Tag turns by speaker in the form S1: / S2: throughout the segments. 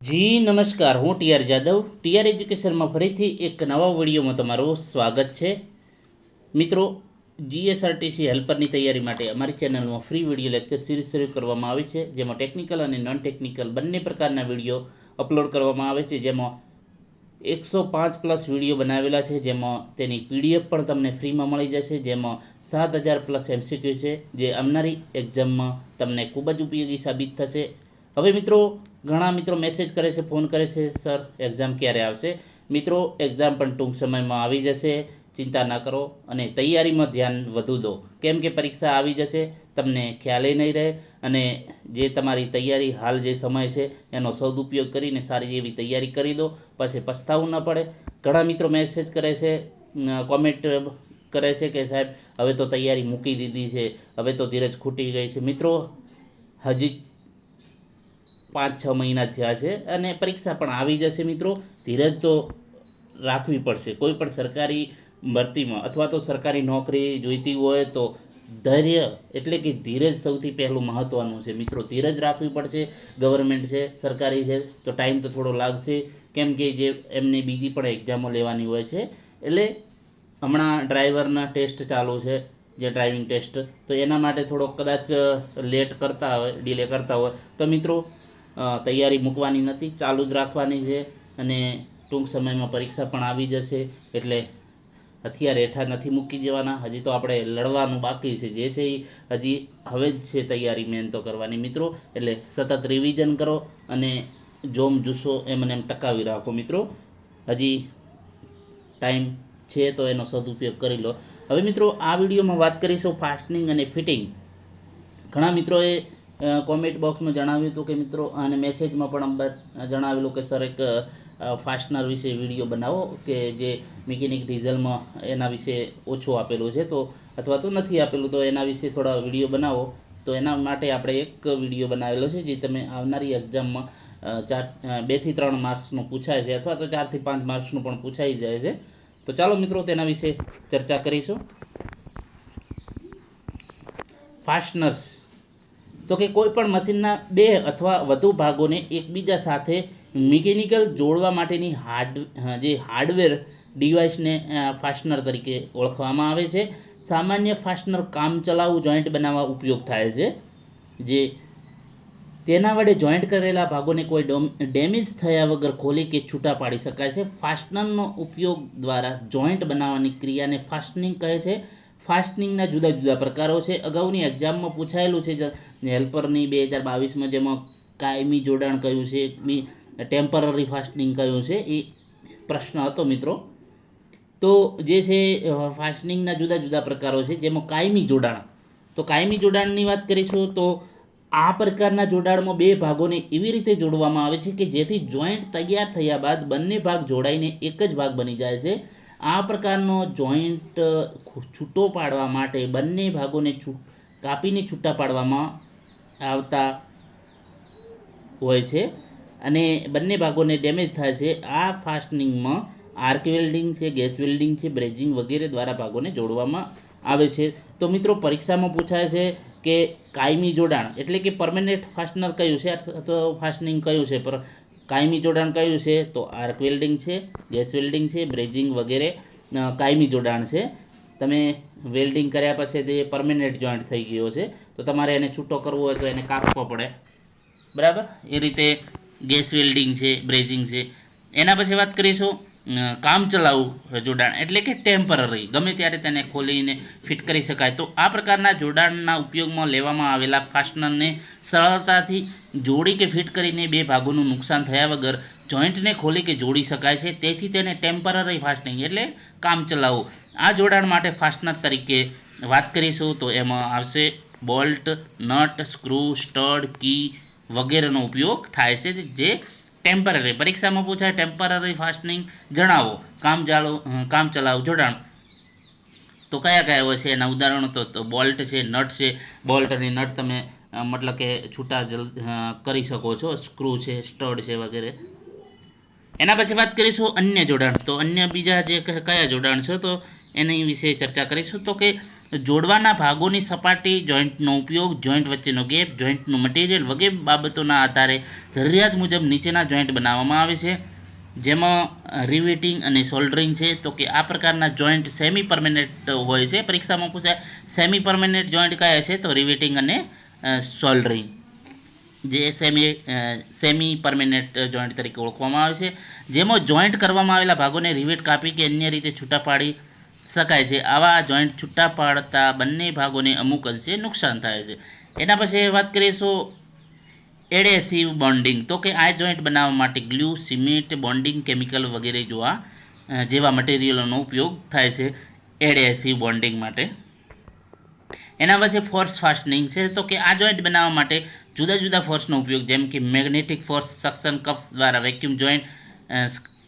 S1: જી નમસ્કાર, હું TR Jadav. TR એજ્યુકેશનમાં ફરીથી એક નવા વિડીયોમાં તમારું સ્વાગત છે. મિત્રો, જીએસઆરટીસી હેલ્પરની તૈયારી માટે અમારી ચેનલમાં ફ્રી વિડીયો લેક્ચર સિરીઝ શરૂ કરવામાં આવી છે, જેમાં ટેકનિકલ અને નોન ટેકનિકલ બંને પ્રકારના વિડીયો અપલોડ કરવામાં આવે છે. જેમાં 105+ વિડીયો બનાવેલા છે, જેમાં તેની પીડીએફ પણ તમને ફ્રીમાં મળી જશે. જેમાં 7000+ MCQ છે, જે આવનારી એક્ઝામમાં તમને ખૂબ જ ઉપયોગી સાબિત થશે. હવે મિત્રો, ઘણા મિત્રો મેસેજ કરે છે, ફોન કરે છે, સર એક્ઝામ ક્યારે આવશે? મિત્રો, એક્ઝામ પણ ટૂંક સમયમાં આવી જશે, ચિંતા ના કરો અને તૈયારીમાં ધ્યાન વધુ દો, કેમ કે પરીક્ષા આવી જશે, તમને ખ્યાલ નહીં રહે. અને જે તમારી તૈયારી હાલ જે સમય છે એનો સદુપયોગ કરીને સારી એવી તૈયારી કરી દો, પછી પસ્તાવું ન પડે. ઘણા મિત્રો મેસેજ કરે છે, કોમેન્ટ કરે છે કે સાહેબ હવે તો તૈયારી મૂકી દીધી છે, હવે તો ધીરજ ખૂટી ગઈ છે. મિત્રો, હજી 5-6 મહિના થયા છે અને પરીક્ષા પણ આવી જશે. મિત્રો, ધીરજ તો રાખવી પડશે. કોઈ પણ સરકારી ભરતીમાં અથવા તો સરકારી નોકરી જોઈતી હોય તો ધૈર્ય એટલે કે ધીરજ સૌથી પહેલું મહત્ત્વનું છે. મિત્રો, ધીરજ રાખવી પડશે. ગવર્મેન્ટ છે, સરકારી છે, તો ટાઈમ તો થોડો લાગશે, કેમ કે જે એમને બીજી પણ એક્ઝામો લેવાની હોય છે. એટલે હમણાં ડ્રાઈવરના ટેસ્ટ ચાલુ છે, જે ડ્રાઇવિંગ ટેસ્ટ, તો એના માટે થોડો કદાચ લેટ કરતા હોય, ડિલે કરતા હોય તો મિત્રો, તૈયારી મૂકવાની નથી, ચાલુ જ રાખવાની છે. અને ટૂંક સમયમાં પરીક્ષા પણ આવી જશે, એટલે હથિયાર હેઠા નથી મૂકી દેવાના. હજી તો આપણે લડવાનું બાકી છે, જે છે એ હજી હવે જ છે તૈયારી મેન તો કરવાની. મિત્રો, એટલે સતત રિવિઝન કરો અને જોમ જુસ્સો એમને એમ ટકાવી રાખો. મિત્રો, હજી ટાઈમ છે તો એનો સદુપયોગ કરી લો. હવે મિત્રો, આ વિડીયોમાં વાત કરીશું ફાસ્ટનિંગ અને ફિટિંગ. ઘણા મિત્રોએ કોમેન્ટ બોક્સમાં જણાવ્યું હતું કે મિત્રો, અને મેસેજમાં પણ જણાવેલું કે સર એક ફાસ્ટનર વિશે વિડીયો બનાવો, કે જે મિકેનિક ડીઝલમાં એના વિશે ઓછું આપેલું છે, તો અથવા તો નથી આપેલું, તો એના વિશે થોડા વિડીયો બનાવો. તો એના માટે આપણે એક વિડીયો બનાવેલો છે, જે તમે આવનારી એક્ઝામમાં 2 થી 3 માર્ક્સનું પૂછાય છે, અથવા તો 4 થી 5 માર્ક્સનું પણ પૂછાઈ જાય છે. તો ચાલો મિત્રો, તેના વિશે ચર્ચા કરીશું. ફાસ્ટનર્સ તો કે કોઈ પણ મશીનના 2 અથવા વધુ ભાગોને એકબીજા સાથે મિકેનિકલ જોડવા માટેની જે હાર્ડવેર ડિવાઇસને ફાસ્ટનર તરીકે ઓળખવામાં આવે છે. સામાન્ય ફાસ્ટનર કામચલાઉ જોઈન્ટ બનાવવા ઉપયોગ થાય છે, જે તેના વડે જોઈન્ટ કરેલા ભાગોને કોઈ ડેમેજ થયા વગર ખોલી કે છૂટા પાડી શકાય છે. ફાસ્ટનરનો ઉપયોગ દ્વારા જોઈન્ટ બનાવવાની ક્રિયાને ફાસ્ટનિંગ કહે છે. ફાસ્ટનિંગના જુદા જુદા પ્રકારો છે. અગાઉની એક્ઝામમાં પૂછાયેલું છે હેલ્પરની 2022માં, જેમાં કાયમી જોડાણ કયું છે, ટેમ્પરરી ફાસ્ટનિંગ કયું છે, એ પ્રશ્ન હતો મિત્રો. તો જે છે ફાસ્ટનિંગના જુદા જુદા પ્રકારો છે, જેમાં કાયમી જોડાણ. તો કાયમી જોડાણની વાત કરીશું તો આ પ્રકારના જોડાણમાં 2 ભાગોને એવી રીતે જોડવામાં આવે છે કે જેથી જોઈન્ટ તૈયાર થયા બાદ બંને ભાગ જોડાઈને એક જ ભાગ બની જાય છે. આ પ્રકારનો જોઈન્ટ છૂટો પાડવા માટે બંને ભાગોને કાપીને છૂટા પાડવામાં આવતા હોય છે, અને બંને ભાગોને ડેમેજ થાય છે. આ ફાસ્ટનિંગમાં આર્ક વેલ્ડિંગ છે, ગેસ વેલ્ડિંગ છે, બ્રેજિંગ વગેરે દ્વારા ભાગોને જોડવામાં આવે છે. તો મિત્રો, પરીક્ષામાં પૂછાય છે કે કાયમી જોડાણ એટલે કે પરમેનન્ટ ફાસ્ટનર કયું છે, અથવા ફાસ્ટનિંગ કયું છે, પર કાયમી જોડાણ કયું છે? તો આર્ક વેલ્ડિંગ છે, ગેસ વેલ્ડિંગ છે, બ્રેજિંગ વગેરે કાયમી જોડાણ છે. તમે વેલ્ડિંગ કર્યા પછી તે પરમેનન્ટ જોઈન્ટ થઈ ગયો છે, તો તમારે એને છૂટો કરવો હોય તો એને કાપવો પડે, બરાબર. એ રીતે ગેસ વેલ્ડિંગ છે, બ્રેજિંગ છે. એના પછી વાત કરીશું કામચલાઉ જોડાણ એટલે કે ટેમ્પરરી, ગમે ત્યારે તેને ખોલીને ફિટ કરી શકાય. તો આ પ્રકારના જોડાણના ઉપયોગમાં લેવામાં આવેલા ફાસ્ટનરને સરળતાથી જોડી કે ફિટ કરીને 2 ભાગોનું નુકસાન થયા વગર જોઈન્ટને ખોલી કે જોડી શકાય છે. તેથી તેને ટેમ્પરરી ફાસ્ટનિંગ એટલે કામચલાઉ. આ જોડાણ માટે ફાસ્ટનર તરીકે વાત કરીશું તો એમાં આવશે બોલ્ટ, નટ, સ્ક્રૂ, સ્ટડ, કી વગેરેનો ઉપયોગ થાય છે. જે ટેમ્પરરી, પરીક્ષામાં પૂછાય ટેમ્પરરી ફાસ્ટનિંગ જણાવો, કામચલાઉ જોડાણ તો કયા કયા હોય છે, એના ઉદાહરણો તો બોલ્ટ છે, નટ છે. બોલ્ટ અને નટ તમે મતલબ કે છૂટા કરી શકો છો. સ્ક્રૂ છે, સ્ટડ છે વગેરે. એના પછી વાત કરીશું અન્ય જોડાણ. તો અન્ય બીજા જે કયા જોડાણ છે, તો એની વિશે ચર્ચા કરીશું. તો કે જોડવાના ભાગોની સપાટી, જોઈન્ટનો ઉપયોગ, જોઈન્ટ વચ્ચેનો ગેપ, જોઈન્ટનું મટીરિયલ વગેરે બાબતોના આધારે જરૂરિયાત મુજબ નીચેના જોઈન્ટ બનાવવામાં આવે છે, જેમાં રિવેટિંગ અને સોલ્ડરિંગ છે. તો કે આ પ્રકારના જોઈન્ટ સેમી પરમેનન્ટ હોય છે. પરીક્ષામાં પૂછાય સેમી પરમેનન્ટ જોઈન્ટ કયા છે, તો રિવેટિંગ અને સોલ્ડરિંગ જે સેમી પરમેનન્ટ જોઈન્ટ તરીકે ઓળખવામાં આવે છે, જેમાં જોઈન્ટ કરવામાં આવેલા ભાગોને રિવેટ કાપી કે અન્ય રીતે છૂટા પાડી શકાય છે. આવા જોઈન્ટ છૂટા પાડતા બંને ભાગોને અમુક અંશે નુકસાન થાય છે. એના પછી વાત કરીશું એડહેસિવ બોન્ડિંગ. તો કે આ જોઈન્ટ બનાવવા માટે ગ્લુ, સિમેન્ટ, બોન્ડિંગ કેમિકલ વગેરે જેવા મટીરિયલોનો ઉપયોગ થાય છે એડહેસિવ બોન્ડિંગ માટે. એના પછી ફોર્સ ફાસ્ટનિંગ છે. તો કે આ જોઈન્ટ બનાવવા માટે જુદા જુદા ફોર્સનો ઉપયોગ, જેમ કે મેગ્નેટિક ફોર્સ, સક્શન કફ દ્વારા વેક્યુમ જોઈન્ટ,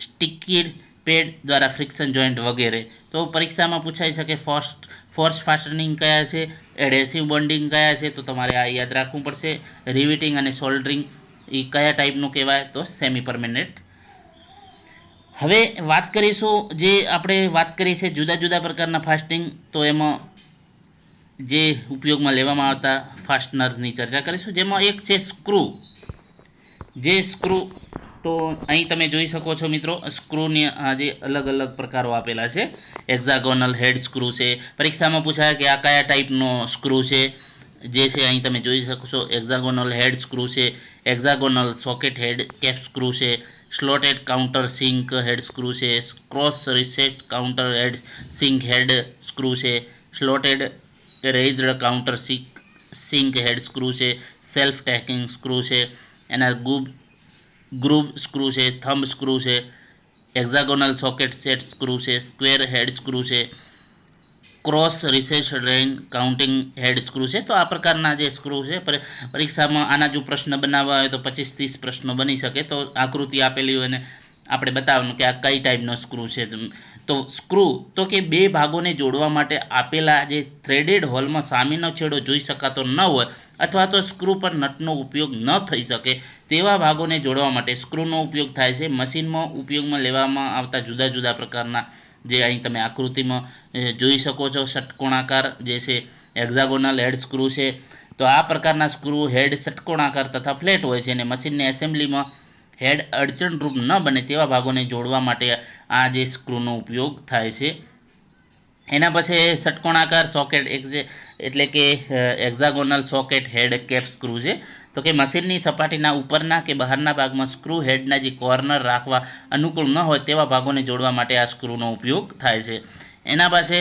S1: સ્ટિકિડ પેડ દ્વારા ફ્રિક્શન જોઈન્ટ વગેરે. તો પરીક્ષામાં પૂછાઈ શકે ફોર્સ ફાસ્ટનિંગ કયા છે, એડહેસિવ બોન્ડિંગ કયા છે, તો તમારે આ યાદ રાખવું પડશે. રિવેટિંગ અને સોલ્ડરિંગ એ કયા ટાઈપનું કહેવાય, તો સેમી પરમેનન્ટ. હવે વાત કરીશું જે આપણે વાત કરી છે જુદા જુદા પ્રકારના ફાસ્ટિંગ, તો એમાં જે ઉપયોગમાં લેવામાં આવતા ફાસ્ટનરની ચર્ચા કરીશું, જેમાં એક છે સ્ક્રૂ. જે સ્ક્રૂ, તો અહીં તમે જોઈ શકો છો મિત્રો, સ્ક્રૂની જે અલગ અલગ પ્રકારો આપેલા છે. હેક્ઝાગોનલ હેડ સ્ક્રૂ છે. પરીક્ષામાં પૂછાય કે આ કયા ટાઈપનો સ્ક્રૂ છે, જે છે અહીં તમે જોઈ શકો છો હેક્ઝાગોનલ હેડ સ્ક્રૂ છે, hexagonal socket head cap screw છે, slotted counter sink head screw છે, cross recess counter head sink head screw છે, slotted raised counter sink head screw છે, સેલ્ફ ટેકિંગ સ્ક્રૂ છે, એના ગ્રુવ સ્ક્રૂ છે, thumb screw છે, hexagonal socket set screw છે, square head screw છે, cross recess રેઇન કાઉન્ટિંગ હેડ સ્ક્રૂ છે. તો આ પ્રકારના જે સ્ક્રૂ છે, પરીક્ષામાં આના જો પ્રશ્ન બનાવવા હોય તો 25-30 પ્રશ્નો બની શકે. તો આકૃતિ આપેલી હોય અને આપણે બતાવવાનું કે આ કઈ ટાઈપનો સ્ક્રૂ છે. તો સ્ક્રૂ, તો કે બે ભાગોને જોડવા માટે આપેલા જે થ્રેડેડ હોલમાં સામેનો છેડો જોઈ શકાતો ન હોય અથવા તો સ્ક્રૂ પર નટનો ઉપયોગ ન થઈ શકે તેવા ભાગોને જોડવા માટે સ્ક્રૂનો ઉપયોગ થાય છે. મશીનમાં ઉપયોગમાં લેવામાં આવતા જુદા જુદા પ્રકારના જે અહીં તમે આકૃતિમાં જોઈ શકો છો ષટકોણાકાર જે છે હેક્ઝાગોનલ હેડ સ્ક્રૂ છે. તો આ પ્રકારના સ્ક્રૂ હેડ ષટકોણાકાર તથા ફ્લેટ હોય છે અને મશીનની એસેમ્બલીમાં હેડ અડચણરૂપ ન બને તેવા ભાગોને જોડવા માટે આ જે સ્ક્રૂનો ઉપયોગ થાય છે. એના પછી ષટકોણાકાર સોકેટ એટલે કે hexagonal socket head cap screw છે. તો કે મશીનની સપાટીના ઉપરના કે બહારના ભાગમાં સ્ક્રૂ હેડના જે કોર્નર રાખવા અનુકૂળ ન હોય તેવા ભાગોને જોડવા માટે આ સ્ક્રૂનો ઉપયોગ થાય છે. એના પાસે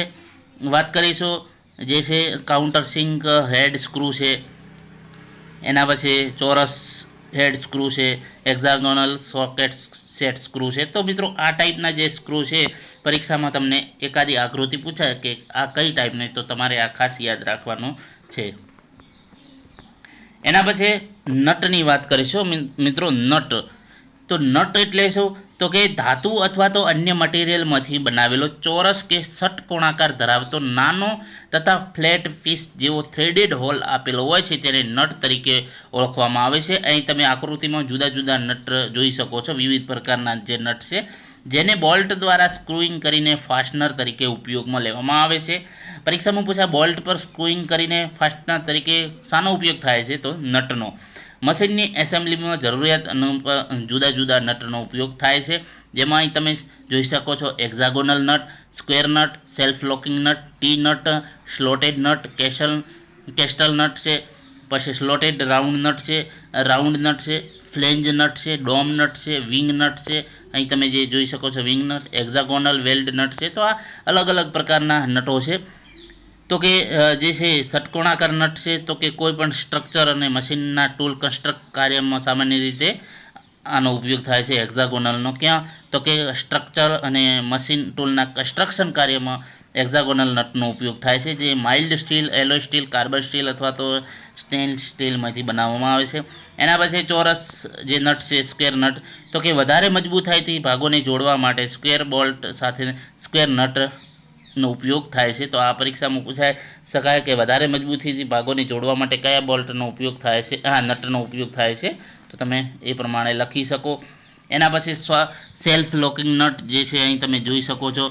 S1: વાત કરીશું જે છે કાઉન્ટર સિંક હેડ સ્ક્રૂ છે. એના પછી ચોરસ હેડ સ્ક્રૂ છે, હેક્ઝાગોનલ સોકેટ સેટ સ્ક્રૂ છે. તો મિત્રો આ ટાઈપના જે સ્ક્રૂ છે પરીક્ષામાં તમને એકાદી આકૃતિ પૂછાય કે આ કઈ ટાઈપની, તો તમારે આ ખાસ યાદ રાખવાનું છે. એના પછી નટની વાત કરીશું મિત્રો. નટ, તો નટ એટલે શું, તો કે ધાતુ અથવા તો અન્ય મટીરિયલમાંથી બનાવેલો ચોરસ કે ષટકોણાકાર ધરાવતો નાનો તથા ફ્લેટ પીસ જેવો થ્રેડેડ હોલ આપેલો હોય છે તેને નટ તરીકે ઓળખવામાં આવે છે. અહીં તમે આકૃતિમાં જુદા જુદા નટ જોઈ શકો છો, વિવિધ પ્રકારના જે નટ છે જેને બોલ્ટ દ્વારા સ્ક્રૂઇંગ કરીને ફાસ્ટનર તરીકે ઉપયોગમાં લેવામાં આવે છે. પરીક્ષામાં પૂછા બોલ્ટ પર સ્ક્રૂઇંગ કરીને ફાસ્ટનર તરીકે શાનો ઉપયોગ થાય છે, તો નટનો. મશીનની એસેમ્બલીમાં જરૂરિયાત જુદા જુદા નટનો ઉપયોગ થાય છે, જેમાં અહીં તમે જોઈ શકો છો hexagonal nut, square nut, self locking nut, T nut, slotted nut, કેસ્ટલ nut છે, પછી સ્લોટેડ રાઉન્ડ નટ છે, ફ્લેંજ નટ છે, ડોમ નટ છે, વિંગ નટ છે. અહીં તમે જે જોઈ શકો છો wing nut, hexagonal weld nut છે. તો આ અલગ અલગ પ્રકારના નટો છે. તો કે જે છે ષટકોણાકાર નટ છે, તો કે કોઈ પણ સ્ટ્રક્ચર અને મશીનના ટૂલ કન્સ્ટ્રક્ટ કાર્યમાં સામાન્ય રીતે આનો ઉપયોગ થાય છે હેક્ઝાગોનલનો. ક્યાં, તો કે સ્ટ્રક્ચર અને મશીન ટૂલના કન્સ્ટ્રક્શન કાર્યમાં હેક્ઝાગોનલ નટનો ઉપયોગ થાય છે, જે mild steel, alloy steel, carbon steel અથવા તો સ્ટેનલેસ સ્ટીલમાંથી બનાવવામાં આવે છે. એના પછી ચોરસ જે નટ છે સ્ક્વેર નટ, તો કે વધારે મજબૂતાઈથી ભાગોને જોડવા માટે સ્ક્વેર બોલ્ટ સાથે સ્ક્વેર નટનો ઉપયોગ થાય છે. તો આ પરીક્ષામાં પૂછાય શકાય કે વધારે મજબૂતીથી ભાગોને જોડવા માટે કયા બોલ્ટનો ઉપયોગ થાય છે, નટનો ઉપયોગ થાય છે, તો તમે એ પ્રમાણે લખી શકો. એના પછી સેલ્ફ લોકિંગ નટ જે છે અહીં તમે જોઈ શકો છો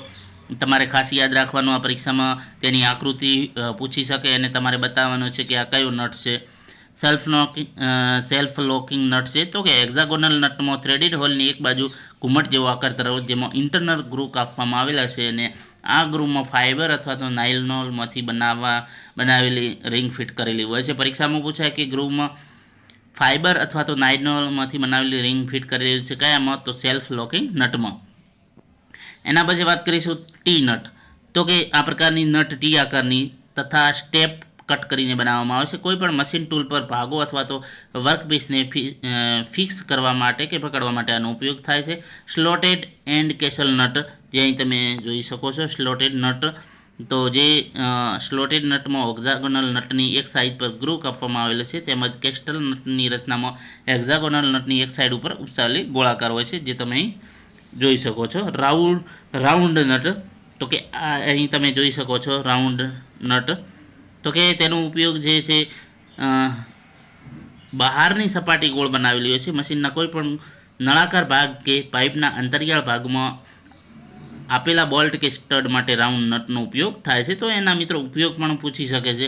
S1: તમારે ખાસ યાદ રાખવાનું આ પરીક્ષામાં તેની આકૃતિ પૂછી શકે અને તમારે બતાવવાનું છે કે આ કયો નટ છે. સેલ્ફ લોકિંગ નટ છે તો કે હેક્ઝાગોનલ નટમાં થ્રેડેડ હોલની એક બાજુ ઘુમ્મટ જેવો આકાર ધરાવે જેમાં ઇન્ટરનલ ગ્રુવ કાપવામાં આવેલા છે અને આ ગ્રુવમાં ફાઇબર અથવા તો નાયલોનમાંથી બનાવેલી રિંગ ફિટ કરેલી હોય છે. પરીક્ષામાં પૂછાય કે ગ્રુવમાં ફાઇબર અથવા તો નાયલોનમાંથી બનાવેલી રિંગ ફિટ કરેલી છે કયામાં? તો સેલ્ફ લોકિંગ નટમાં. એના પછી વાત કરીશું ટી નટ. તો કે આ પ્રકારની નટ ટી આકારની તથા સ્ટેપ કટ કરીને બનાવવામાં આવે છે. કોઈ પણ મશીન ટૂલ પર ભાગો અથવા તો વર્કપીસને ફિક્સ કરવા માટે કે પકડવા માટે આનો ઉપયોગ થાય છે. સ્લોટેડ એન્ડ કેસલ નટ, જે અહીં તમે જોઈ શકો છો સ્લોટેડ નટ. તો જે સ્લોટેડ નટમાં હેક્ઝાગોનલ નટની એક સાઇડ પર ગ્રુવ કાપવામાં આવેલો છે, તેમજ કેસ્ટલ નટની રચનામાં હેક્ઝાગોનલ નટની એક સાઇડ ઉપર ઉપસાવેલી ગોળાકાર હોય છે, જે તમે અહીં જોઈ શકો છો. રાઉન્ડ નટ, તો કે આ અહીં તમે જોઈ શકો છો રાઉન્ડ નટ. તો કે તેનો ઉપયોગ જે છે બહારની સપાટી ગોળ બનાવેલી હોય છે. મશીનના કોઈ પણ નળાકાર ભાગ કે પાઇપના અંતરિયાળ ભાગમાં આપેલા બોલ્ટ કે સ્ટડ માટે રાઉન્ડ નટનો ઉપયોગ થાય છે. તો એના મિત્રો ઉપયોગ પણ પૂછી શકે છે.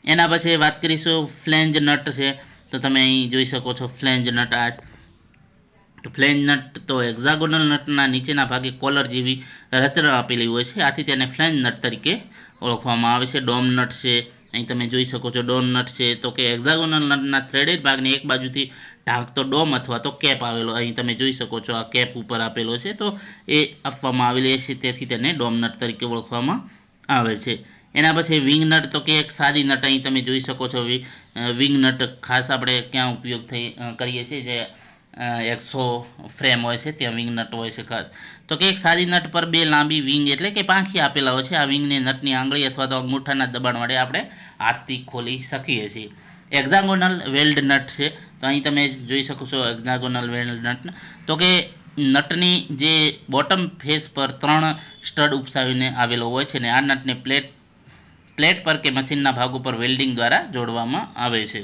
S1: એના પછી વાત કરીશું ફ્લેંજ નટ છે. તો તમે અહીં જોઈ શકો છો ફ્લેંજ નટ. આ ફ્લેંજ નટ તો હેક્ઝાગોનલ નટના નીચેના ભાગે કોલર જેવી રચના આપેલી હોય છે, આથી તેને ફ્લેંજ નટ તરીકે ઓળખવામાં આવે છે. ડોમ નટ છે, અહીં તમે જોઈ શકો છો ડોમ નટ છે. તો કે હેક્ઝાગોનલ નટના થ્રેડેડ ભાગને એક બાજુથી ઢાંકતો ડોમ અથવા તો કેપ આવેલો, અહીં તમે જોઈ શકો છો આ કેપ ઉપર આપેલો છે, તો એ આપવામાં આવેલી છે, તેથી તેને ડોમ નટ તરીકે ઓળખવામાં આવે છે. એના પછી વિંગ નટ, તો કે એક સાદી નટ, અહીં તમે જોઈ શકો છો વિંગ નટ ખાસ આપણે ક્યાં ઉપયોગ કરીએ છીએ, જે એક્સો ફ્રેમ હોય છે ત્યાં વિંગ નટ હોય છે ખાસ. તો કે એક સાદી નટ પર બે લાંબી વિંગ એટલે કે પાંખી આપેલા હોય છે. આ વિંગને નટની આંગળી અથવા તો અંગૂઠાના દબાણ વડે આપણે હાથથી ખોલી શકીએ છીએ. હેક્ઝાગોનલ વેલ્ડ નટ છે, તો અહીં તમે જોઈ શકો છો હેક્ઝાગોનલ વેલ્ડ નટ. તો કે નટની જે બોટમ ફેસ પર 3 સ્ટડ ઉપસાવીને આવેલો હોય છે, અને આ નટને પ્લેટ પર કે મશીનના ભાગ ઉપર વેલ્ડિંગ દ્વારા જોડવામાં આવે છે.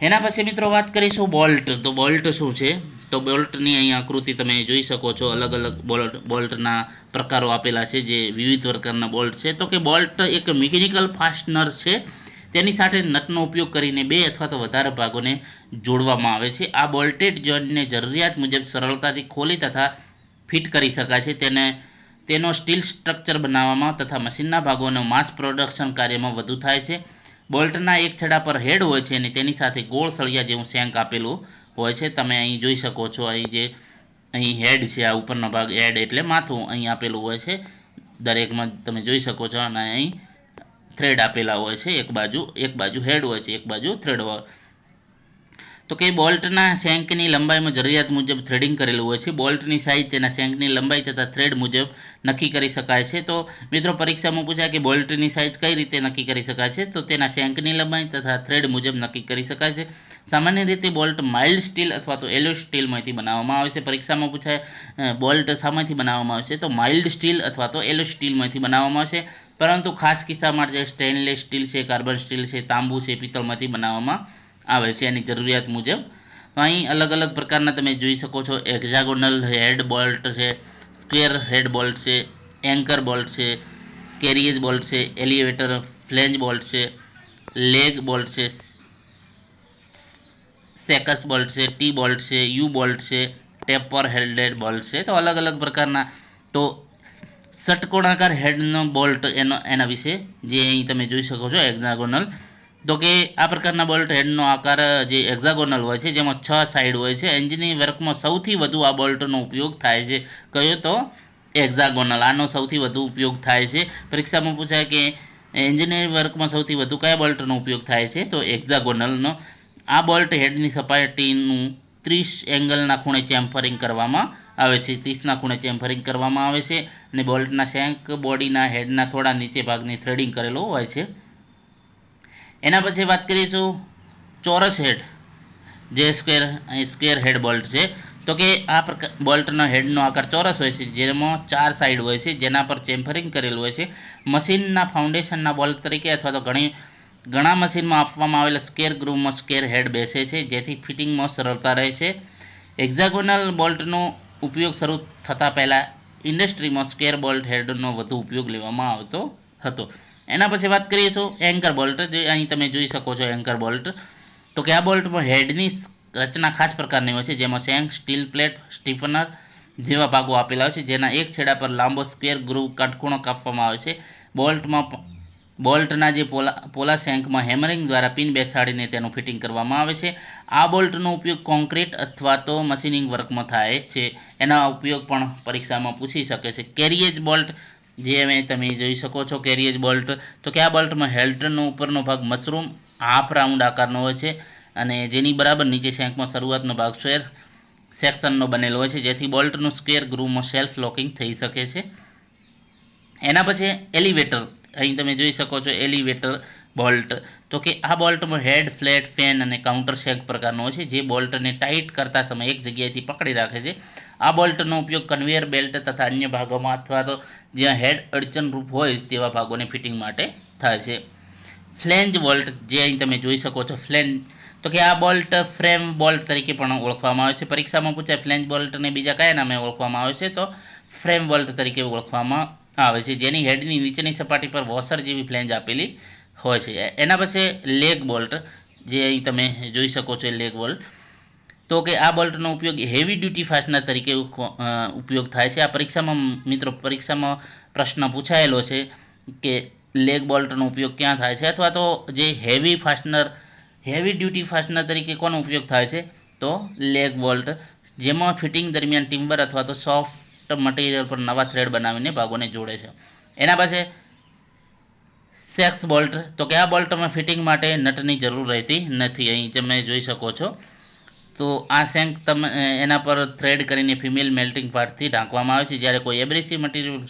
S1: એના પછી મિત્રો વાત કરીશું બોલ્ટ. તો બોલ્ટ શું છે? તો બોલ્ટની અહીં આકૃતિ તમે જોઈ શકો છો. અલગ અલગ બોલ્ટના પ્રકારો આપેલા છે, જે વિવિધ પ્રકારના બોલ્ટ છે. તો કે બોલ્ટ એક મિકેનિકલ ફાસ્ટનર છે. તેની સાથે નટનો ઉપયોગ કરીને 2 અથવા તો વધારે ભાગોને જોડવામાં આવે છે. આ બોલ્ટેડ જોઇન્ટને જરૂરિયાત મુજબ સરળતાથી ખોલી તથા ફિટ કરી શકાય છે. તેનો સ્ટીલ સ્ટ્રક્ચર બનાવવામાં તથા મશીનના ભાગોનો માસ પ્રોડક્શન કાર્યમાં વધુ થાય છે. બોલ્ટના એક છેડા પર હેડ હોય છે અને તેની સાથે ગોળ સળિયા જેવું શેંક આપેલું હોય છે. તમે અહીં જોઈ શકો છો, અહીં હેડ છે, આ ઉપરનો ભાગ હેડ એટલે માથું અહીં આપેલું હોય છે. દરેકમાં તમે જોઈ શકો છો, અને અહીં થ્રેડ આપેલા હોય છે. એક બાજુ હેડ હોય છે, એક બાજુ થ્રેડ હોય. તો કે બોલ્ટના શેંકની લંબાઈમાં જરૂરિયાત મુજબ થ્રેડિંગ કરેલું હોય છે. બોલ્ટની સાઇઝ તેના શેંકની લંબાઈ તથા થ્રેડ મુજબ નક્કી કરી શકાય છે. તો મિત્રો પરીક્ષામાં પૂછાય કે બોલ્ટની સાઇઝ કઈ રીતે નક્કી કરી શકાય છે? તો તેના શેંકની લંબાઈ તથા થ્રેડ મુજબ નક્કી કરી શકાય છે. સામાન્ય રીતે બોલ્ટ માઇલ્ડ સ્ટીલ અથવા તો એલો સ્ટીલમાંથી બનાવવામાં આવે છે. પરીક્ષામાં પૂછાય બોલ્ટ શામાંથી બનાવવામાં આવે છે? તો માઇલ્ડ સ્ટીલ અથવા તો એલો સ્ટીલમાંથી બનાવવામાં આવશે, પરંતુ ખાસ કિસ્સામાં જે સ્ટેનલેસ સ્ટીલ છે, કાર્બન સ્ટીલ છે, તાંબુ છે, પિત્તળમાંથી બનાવવામાં આવે છે એની જરૂરિયાત મુજબ. તો અહીં અલગ અલગ પ્રકારના તમે જોઈ શકો છો હેક્ઝાગોનલ હેડ બોલ્ટ છે, સ્ક્વેર હેડ બોલ્ટ છે, એન્કર બોલ્ટ છે, કેરિયેજ બોલ્ટ છે, એલિવેટર ફ્લેંજ બોલ્ટ છે, લેગ બોલ્ટ છે, સેકસ બોલ્ટ છે, ટી બોલ્ટ છે, યુ બોલ્ટ છે, ટેપર હેલ્ડેડ બોલ્ટ છે. તો અલગ અલગ પ્રકારના તો ષટકોણાકાર હેડનો બોલ્ટ એના વિશે જે અહીં તમે જોઈ શકો છો હેક્ઝાગોનલ. તો કે આ પ્રકારના બોલ્ટ હેડનો આકાર જે હેક્ઝાગોનલ હોય છે, જેમાં 6 સાઇડ હોય છે. એન્જિનિયરિંગ વર્કમાં સૌથી વધુ આ બોલ્ટનો ઉપયોગ થાય છે. કયો? તો હેક્ઝાગોનલ. આનો સૌથી વધુ ઉપયોગ થાય છે. પરીક્ષામાં પૂછાય કે એન્જિનિયરિંગ વર્કમાં સૌથી વધુ કયા બોલ્ટનો ઉપયોગ થાય છે? તો હેક્ઝાગોનલનો. આ બોલ્ટ હેડની સપાટીનું 30 એંગલના ખૂણે ચેમ્ફરિંગ કરવામાં આવે છે. 30ના ખૂણે ચેમ્ફરિંગ કરવામાં આવે છે, અને બોલ્ટના શેંક બોડીના હેડના થોડા નીચે ભાગની થ્રેડિંગ કરેલો હોય છે. એના પછી વાત કરીશું ચોરસ હેડ, જે સ્ક્વેર હેડ બોલ્ટ છે. તો કે આ બોલ્ટના હેડનો આકાર ચોરસ હોય છે, જેમાં 4 સાઇડ હોય છે, જેના પર ચેમ્ફરિંગ કરેલું હોય છે. મશીનના ફાઉન્ડેશનના બોલ્ટ તરીકે અથવા તો ઘણા મશીનમાં આપવામાં આવેલા સ્ક્વેર ગ્રુવમાં સ્ક્વેર હેડ બેસે છે, જેથી ફિટિંગમાં સરળતા રહે છે. હેક્ઝાગોનલ બોલ્ટનો ઉપયોગ શરૂ થતાં પહેલાં ઇન્ડસ્ટ્રીમાં સ્ક્વેર બોલ્ટ હેડનો વધુ ઉપયોગ લેવામાં આવતો હતો. એના પછી વાત કરીશું એન્કર બોલ્ટ, જે અહીં તમે જોઈ શકો છો એન્કર બોલ્ટ. તો કે આ બોલ્ટમાં હેડની રચના ખાસ પ્રકારની હોય છે, જેમાં શેંક, સ્ટીલ પ્લેટ, સ્ટીફનર જેવા ભાગો આપેલા હોય છે, જેના એક છેડા પર લાંબો સ્ક્વેર ગ્રુવ કાટખૂણો કાપવામાં આવે છે. બોલ્ટના જે પોલા શેંકમાં હેમરિંગ દ્વારા પિન બેસાડીને તેનું ફિટિંગ કરવામાં આવે છે. આ બોલ્ટનો ઉપયોગ કોન્ક્રીટ અથવા તો મશીનિંગ વર્કમાં થાય છે. એના ઉપયોગ પણ પરીક્ષામાં પૂછી શકે છે. કેરિયેજ બોલ્ટ, જે તમે જોઈ શકો છો કેરિયેજ બોલ્ટ. તો કે આ બોલ્ટમાં હેલ્ટરનો ઉપરનો ભાગ મશરૂમ હાફ રાઉન્ડ આકારનો હોય છે અને જેની બરાબર નીચે શેંકમાં શરૂઆતનો ભાગ સ્ક્વેર સેક્શનનો બનેલો હોય છે, જેથી બોલ્ટનું સ્ક્વેર ગ્રુવમાં સેલ્ફ લોકિંગ થઈ શકે છે. એના પછી એલિવેટર, અહીં તમે જોઈ શકો છો એલિવેટર બોલ્ટ. તો કે આ બોલ્ટમાં હેડ, ફ્લેટ, ફેન અને કાઉન્ટર શેંક પ્રકારનો હોય છે, જે બોલ્ટને ટાઈટ કરતા સમયે એક જગ્યાએથી પકડી રાખે છે. આ બોલ્ટનો ઉપયોગ કન્વેયર બેલ્ટ તથા અન્ય ભાગોમાં અથવા તો જ્યાં હેડ અડચણરૂપ હોય તેવા ભાગોને ફિટિંગ માટે થાય છે. ફ્લેંજ બોલ્ટ, જે અહીં તમે જોઈ શકો છો ફ્લેંજ. તો કે આ બોલ્ટ ફ્રેમ બોલ્ટ તરીકે પણ ઓળખવામાં આવે છે. પરીક્ષામાં પૂછાય ફ્લેંજ બોલ્ટને બીજા કયા નામે ઓળખવામાં આવે છે, તો ફ્રેમ બોલ્ટ તરીકે ઓળખવામાં આવે છે, જેની હેડની નીચેની સપાટી પર વોશર જેવી ફ્લેંજ આપેલી હોય છે. એના પછી લેગ બોલ્ટ, જે અહીં તમે જોઈ શકો છો લેગ બોલ્ટ. તો કે આ બોલ્ટનો ઉપયોગ હેવી ડ્યુટી ફાસ્ટનર તરીકે ઉપયોગ થાય છે. આ પરીક્ષામાં પ્રશ્ન પૂછાયેલો છે કે લેગ બોલ્ટનો ઉપયોગ ક્યાં થાય છે, અથવા તો જે હેવી ડ્યુટી ફાસ્ટનર તરીકે કોનો ઉપયોગ થાય છે, તો લેગ બોલ્ટ, જેમાં ફિટિંગ દરમિયાન ટિમ્બર અથવા તો સોફ્ટ મટીરિયલ પર નવા થ્રેડ બનાવીને ભાગોને જોડે છે. એના પાસે સેક્સ બોલ્ટ. તો કે આ બોલ્ટમાં ફિટિંગ માટે નટની જરૂર રહેતી નથી. અહીં તમે જોઈ શકો છો. તો આ શેંક એના પર થ્રેડ કરીને ફિમેલ મેલ્ટિંગ પાર્ટથી ઢાંકવામાં આવે છે. જ્યારે કોઈ એબ્રેસિવ મટીરિયલ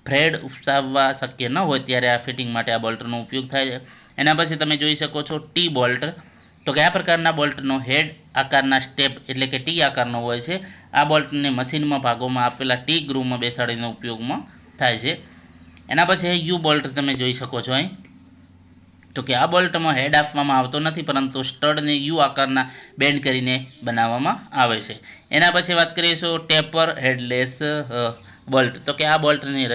S1: થ્રેડ ઉપસાવવા શક્ય ન હોય ત્યારે આ ફિટિંગ માટે આ બોલ્ટનો ઉપયોગ થાય છે. એના પછી તમે જોઈ શકો છો ટી બોલ્ટ. તો કે આ પ્રકારના બોલ્ટનો હેડ આકારના સ્ટેપ એટલે કે ટી આકારનો હોય છે. આ બોલ્ટને મશીનમાં ભાગોમાં આપેલા ટી ગ્રુવમાં બેસાડીને ઉપયોગમાં થાય છે. એના પછી યુ બોલ્ટ તમે જોઈ શકો છો અહીં. તો કે આ બોલ્ટમાં હેડ આપવામાં આવતો નથી, પરંતુ સ્ટડને યુ આકારના બેન્ડ કરીને બનાવવામાં આવે છે. એના પછી વાત કરીશું ટેપર હેડલેસ બોલ્ટ. તો કે આ બોલ્ટની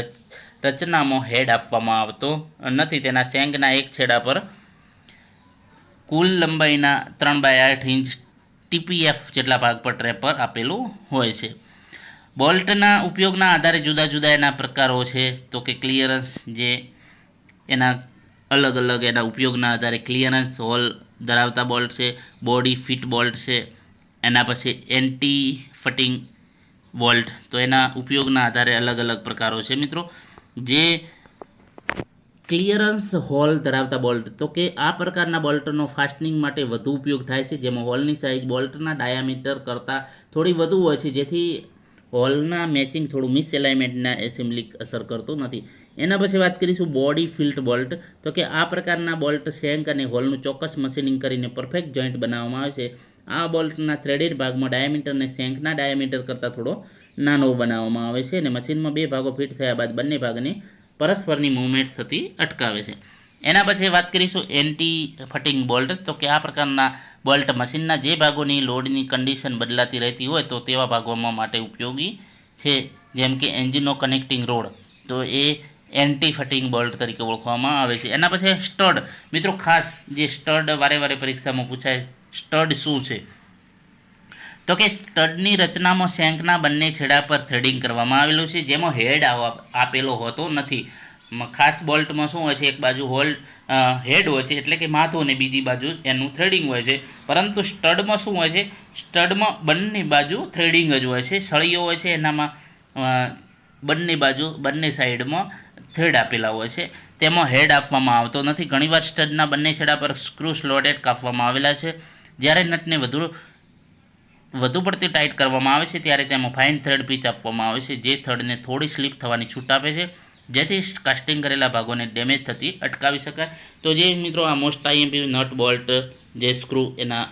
S1: રચનામાં હેડ આપવામાં આવતો નથી. તેના શેંકના એક છેડા પર કુલ લંબાઈના 3/8 ઇંચ TPF જેટલા ભાગ પર ટેપર આપેલું હોય છે. બોલ્ટના ઉપયોગના આધારે જુદા જુદા એના પ્રકારો છે. તો કે ક્લિયરન્સ, જે એના અલગ અલગ એના ઉપયોગના આધારે ક્લિયરન્સ હોલ ધરાવતા બોલ્ટ છે, બોડી ફિટ બોલ્ટ છે. એના પછી એન્ટી ફટિંગ બોલ્ટ. તો એના ઉપયોગના આધારે અલગ અલગ પ્રકારો છે મિત્રો. જે ક્લિયરન્સ હોલ ધરાવતા બોલ્ટ, તો કે આ પ્રકારના બોલ્ટનો ફાસ્ટનિંગ માટે વધુ ઉપયોગ થાય છે, જેમાં હોલની સાઇઝ બોલ્ટના ડાયામીટર કરતાં થોડી વધુ હોય છે, જેથી હોલના મેચિંગ થોડું મિસએલાઇનમેન્ટના એસેમ્બલી અસર કરતું નથી. એના પછી વાત કરીશું બોડી ફિલ્ટ બોલ્ટ. તો કે આ પ્રકારના બોલ્ટ શેંક અને હોલનું ચોક્કસ મશીનિંગ કરીને પરફેક્ટ જોઈન્ટ બનાવવામાં આવે છે. આ બોલ્ટના થ્રેડેડ ભાગમાં ડાયામીટરને શેંકના ડાયામીટર કરતાં થોડો નાનો બનાવવામાં આવે છે અને મશીનમાં બે ભાગો ફિટ થયા બાદ બંને ભાગની પરસ્પરની મૂવમેન્ટ થતી અટકાવે છે. એના પછી વાત કરીશું એન્ટી ફટિંગ બોલ્ટ. તો કે આ પ્રકારના બોલ્ટ મશીનના જે ભાગોની લોડની કન્ડિશન બદલાતી રહેતી હોય તો તેવા ભાગોમાં માટે ઉપયોગી છે, જેમ કે એન્જિનનો કનેક્ટિંગ રોડ. તો એ એન્ટી ફટિંગ બોલ્ટ તરીકે ઓળખવામાં આવે છે. એના પછી સ્ટડ. મિત્રો ખાસ જે સ્ટડ વારે પરીક્ષામાં પૂછાય, સ્ટડ શું છે? તો કે સ્ટડની રચનામાં શેંકના બંને છેડા પર થ્રેડિંગ કરવામાં આવેલું છે, જેમાં હેડ આપેલો હોતો નથી. ખાસ બોલ્ટમાં શું હોય છે, એક બાજુ હેડ હોય છે એટલે કે માથું, અને બીજી બાજુ એનું થ્રેડિંગ હોય છે. પરંતુ સ્ટડમાં શું હોય છે, સ્ટડમાં બંને બાજુ થ્રેડિંગ જ હોય છે. સળીઓ હોય છે, એનામાં બંને સાઈડમાં થ્રેડ આપેલા હોય છે. તેમાં હેડ આપવામાં આવતો નથી. ઘણીવાર સ્ટડના બંને છેડા પર સ્ક્રૂ સ્લોટેડ કાપવામાં આવેલા છે. જ્યારે નટને વધુ પડતી ટાઈટ કરવામાં આવે છે ત્યારે તેમાં ફાઇન થ્રેડ પીચ આપવામાં આવે છે, જે થ્રેડને થોડી સ્લીપ થવાની છૂટ આપે છે, જેથી કાસ્ટિંગ કરેલા ભાગોને ડેમેજ થતી અટકાવી શકાય. તો જે મિત્રો આ મોસ્ટ આઈએમપી નટ બોલ્ટ, જે સ્ક્રૂ, એના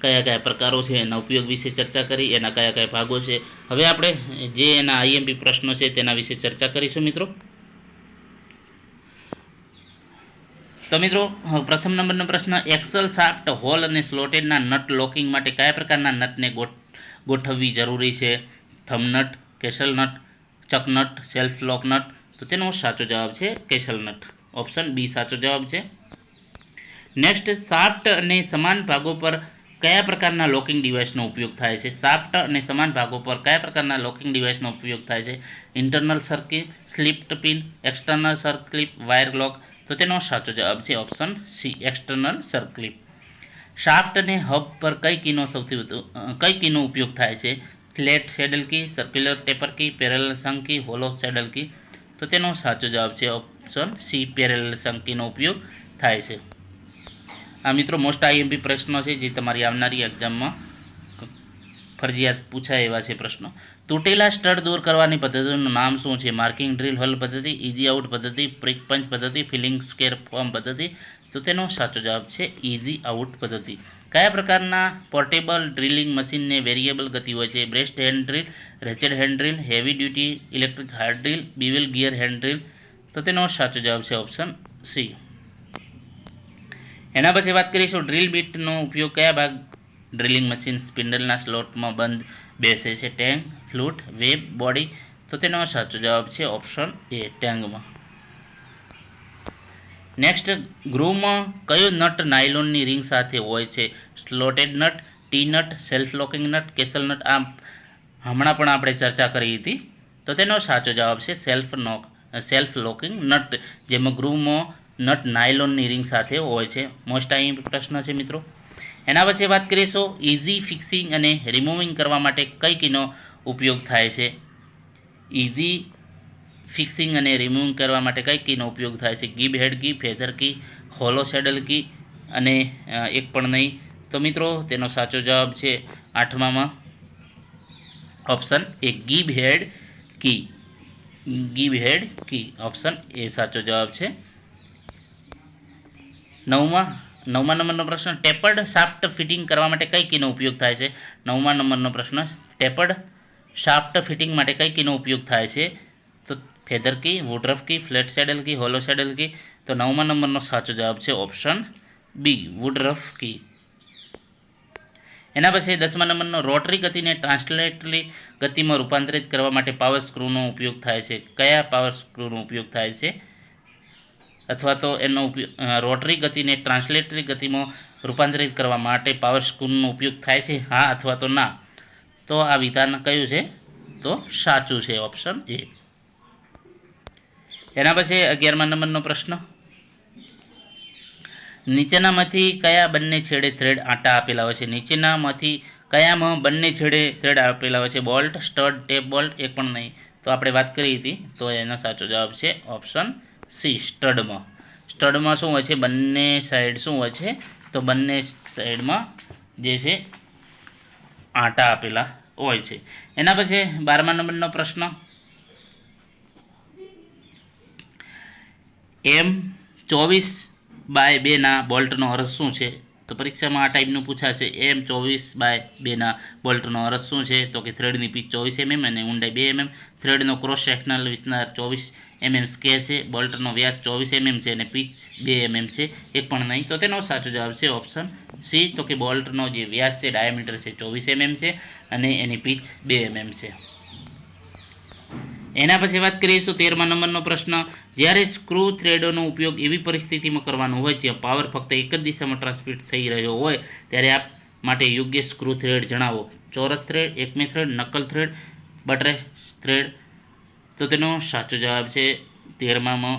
S1: કયા પ્રકારો છે, એના ઉપયોગ વિશે ચર્ચા કરી, એના કયા ભાગો છે. હવે આપણે જે એના આઈએમપી પ્રશ્નો છે તેના વિશે ચર્ચા કરીશું મિત્રો. તો મિત્રો પ્રથમ નંબરનો પ્રશ્ન, એક્સલ શાફ્ટ હોલ અને સ્લોટેડના નટ લોકિંગ માટે કયા પ્રકારના નટને ગોઠવવી જરૂરી છે? થંબ નટ, કેસલ નટ, ચક નટ, સેલ્ફ લોક નટ? તો તેનો સાચો જવાબ છે કેસલ નટ. ઓપ્શન બી સાચો જવાબ છે. નેક્સ્ટ, શાફ્ટ અને સમાન ભાગો પર કયા પ્રકારના લોકિંગ ડિવાઇસનો ઉપયોગ થાય છે? શાફ્ટ અને સમાન ભાગો પર કયા પ્રકારના લોકિંગ ડિવાઇસનો ઉપયોગ થાય છે? Internal circuit, slipped pin, external circuit, wire lock? તો તેનો સાચો જવાબ છે option C, external circuit. Shaft અને હબ પર કઈ કીનો ઉપયોગ થાય છે? Flat saddle key, circular taper key, parallel shank key, hollow saddle key? તો તેનો સાચો જવાબ છે ઓપ્શન સી, પેરેલલ શંક કીનો ઉપયોગ થાય છે. આ મિત્રો મોસ્ટ આઈએમપી પ્રશ્નો છે જે તમારી આવનારી એક્ઝામમાં ફરજિયાત પૂછાય એવા છે પ્રશ્નો. તૂટેલા સ્ટડ દૂર કરવાની પદ્ધતિનું નામ શું છે? માર્કિંગ ડ્રીલ હોલ પદ્ધતિ, ઇઝી આઉટ પદ્ધતિ, પ્રિક પંચ પદ્ધતિ, ફિલિંગ સ્કેર ફોર્મ પદ્ધતિ? તો તેનો સાચો જવાબ છે ઇઝી આઉટ પદ્ધતિ. કયા પ્રકારના પોર્ટેબલ ડ્રિલિંગ મશીનને વેરિયેબલ ગતિ હોય છે? Breast hand drill, ratchet hand drill, heavy duty electric hard drill, bevel gear hand drill? તો તેનો સાચો જવાબ છે ઓપ્શન સી. એના પછી વાત કરીશું ડ્રીલ બીટનો ઉપયોગ કયા ભાગ ડ્રિલિંગ મશીન સ્પિન્ડલના સ્લોટમાં બંધ બેસે છે? Tang, flute, web, body? તો તેનો સાચો જવાબ છે ઓપ્શન એ, ટેંગમાં. નેક્સ્ટ, ગ્રુવમાં કયો નટ નાયલોનની રિંગ સાથે હોય છે? Slotted nut, T nut, self locking nut, castle nut? આ હમણાં પણ આપણે ચર્ચા કરી હતી. તો તેનો સાચો જવાબ છે સેલ્ફ લોકિંગ નટ, જેમાં ગ્રુવમાં નટ નાયલોનની રિંગ સાથે હોય છે. મોસ્ટ આઈએમપી પ્રશ્ન છે મિત્રો. એના પછી વાત કરીશું ઇઝી ફિક્સિંગ અને રિમૂવિંગ કરવા માટે કઈ કીનો ઉપયોગ થાય છે? ઇઝી ફિક્સિંગ અને રિમૂવિંગ કરવા માટે કઈ કીનો ઉપયોગ થાય છે? ગીબ હેડ કી, ફેધર કી, હોલો સેડલ કી અને એક પણ નહીં? તો મિત્રો તેનો સાચો જવાબ છે 8મામાં option A, ગીબ head key. ગીબ head key, option A સાચો જવાબ છે. 9મા નંબરનો પ્રશ્ન, ટેપર્ડ શાફ્ટ ફિટિંગ કરવા માટે કઈ કીનો ઉપયોગ થાય છે? 9મા નંબરનો પ્રશ્ન, ટેપર્ડ શાફ્ટ ફિટિંગ માટે કઈ કીનો ઉપયોગ થાય છે? તો feather key, woodruff key, flat saddle key, hollow saddle key? તો 9મા નંબરનો સાચો જવાબ છે ઓપ્શન બી, વુડરફ કી. એના પછી 10મા નંબરનો, રોટરી ગતિને ટ્રાન્સલેટરી ગતિમાં રૂપાંતરિત કરવા માટે પાવર સ્ક્રૂનો ઉપયોગ થાય છે? કયા પાવર સ્ક્રૂનો ઉપયોગ થાય છે? અથવા તો એનો ઉપયોગ રોટરી ગતિને ટ્રાન્સલેટરી ગતિમાં રૂપાંતરિત કરવા માટે પાવર સ્ક્રૂનો ઉપયોગ થાય છે? હા અથવા તો ના? તો આ વિધાન કયું છે? તો સાચું છે ઓપ્શન એ. એના પછી 11મા નંબરનો પ્રશ્ન, નીચેનામાંથી કયા બંને છેડે થ્રેડ આંટા આપેલા હોય છે? નીચેનામાંથી કયામાં બંને છેડે થ્રેડ આપેલા હોય છે? Bolt, stud, tap bolt? એક પણ નહીં. તો આપણે વાત કરી હતી, તો એનો સાચો જવાબ છે ઓપ્શન સી, સ્ટડમાં. સ્ટડમાં શું હોય છે? બંને સાઈડ શું હોય છે? તો બંને સાઈડમાં જે છે આંટા આપેલા હોય છે. એના પછી 12મા નંબરનો પ્રશ્ન, M24/2 બોલ્ટનો અર્થ શું છે? તો પરીક્ષામાં આ ટાઈપનું પૂછાશે. M24/2 બોલ્ટનો અર્થ શું છે? તો કે થ્રેડની પીચ 24 mm અને ઊંડાઈ 2 mm, થ્રેડનો ક્રોસ સેક્શનલ વિસ્તાર 24 mm સ્ક્વેર છે, બોલ્ટનો વ્યાસ 24 mm છે અને પીચ 2 mm છે? એક પણ નહીં. તો તેનો સાચો જવાબ છે ઓપ્શન સી, તો કે બોલ્ટનો જે વ્યાસ છે, ડાયામીટર છે 24 mm છે અને એની પીચ 2 mm છે. એના પછી વાત કરીશું 13મા નંબરનો પ્રશ્ન, જ્યારે સ્ક્રૂ થ્રેડનો ઉપયોગ એવી પરિસ્થિતિમાં કરવાનો હોય જ્યાં પાવર ફક્ત એક જ દિશામાં ટ્રાન્સમિટ થઈ રહ્યો હોય ત્યારે આ માટે યોગ્ય સ્ક્રૂ થ્રેડ જણાવો. ચોરસ થ્રેડ, એકમી થ્રેડ, નકલ થ્રેડ, બટરેસ થ્રેડ? તો તેનો સાચો જવાબ છે 13મામાં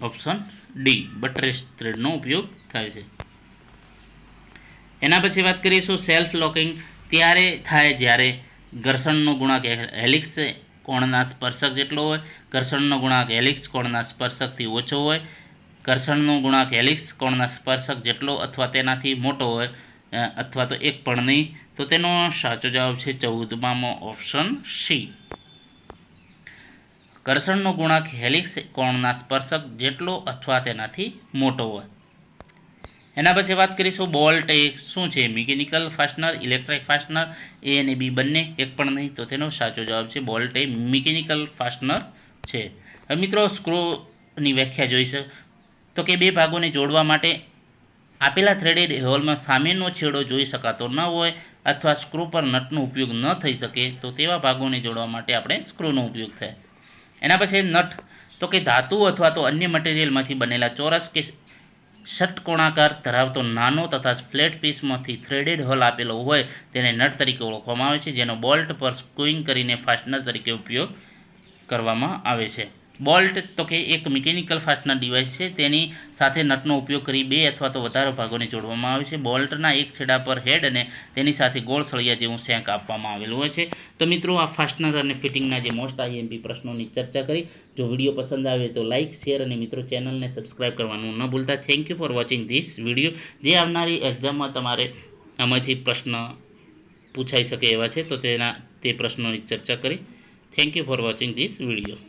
S1: ઓપ્શન ડી, બટરેસ થ્રેડનો ઉપયોગ થાય છે. એના પછી વાત કરીશું સેલ્ફ લોકિંગ ત્યારે થાય જ્યારે ઘર્ષણનો ગુણાંક હેલિક્સ કોણના સ્પર્શક જેટલો હોય, ઘર્ષણનો ગુણાંક હેલિક્સ કોણના સ્પર્શકથી ઓછો હોય, ઘર્ષણનો ગુણાંક હેલિક્સ કોણના સ્પર્શક જેટલો અથવા તેનાથી મોટો હોય, અથવા તો એક પણ નહીં. તો તેનો સાચો જવાબ છે 14મામાં ઓપ્શન સી, ઘર્ષણનો ગુણાંક હેલિક્સ કોણના સ્પર્શક જેટલો અથવા તેનાથી મોટો હોય. એના પછી વાત કરીશું બોલ્ટ એ શું છે? Mechanical fastener, electric fastener? A અને બી બંને? એક પણ નહીં. તો તેનો સાચો જવાબ છે બોલ્ટ એ મિકેનિકલ ફાસ્ટનર છે. હવે મિત્રો સ્ક્રૂની વ્યાખ્યા જોઈ છે તો કે બે ભાગોને જોડવા માટે આપેલા થ્રેડેડ હોલમાં સામેનો છેડો જોઈ શકાતો ન હોય અથવા સ્ક્રૂ પર નટનો ઉપયોગ ન થઈ શકે તો તેવા ભાગોને જોડવા માટે આપણે સ્ક્રૂનો ઉપયોગ થાય. એના પછી નટ તો કે ધાતુ અથવા તો અન્ય મટીરિયલમાંથી બનેલા ચોરસ કે ષટકોણાકાર ધરાવતો નાનો તથા ફ્લેટ પીસમાંથી થ્રેડેડ હોલ આપેલો હોય તેને નટ તરીકે ઓળખવામાં આવે છે, જેનો બોલ્ટ પર સ્ક્રૂઇંગ કરીને ફાસ્ટનર તરીકે ઉપયોગ કરવામાં આવે છે. બોલ્ટ તો કે એક મિકેનિકલ ફાસ્ટનર ડિવાઇસ છે. તેની સાથે નટનો ઉપયોગ કરી બે અથવા તો વધારે ભાગોને જોડવામાં આવે છે. બોલ્ટના એક છેડા પર હેડ અને તેની સાથે ગોળ સળિયા જેવું શેંક આપવામાં આવેલું હોય છે. તો મિત્રો, આ ફાસ્ટનર અને ફિટિંગના જે મોસ્ટ આઈએમપી પ્રશ્નોની ચર્ચા કરી. જો વિડીયો પસંદ આવે તો લાઇક, શેર અને મિત્રો ચેનલને સબસ્ક્રાઇબ કરવાનું ન ભૂલતા. Thank you for watching this video. જે આવનારી એક્ઝામમાં તમારે આમાંથી પ્રશ્ન પૂછાઈ શકે એવા છે, તો તે પ્રશ્નોની ચર્ચા કરી. Thank you for watching this video.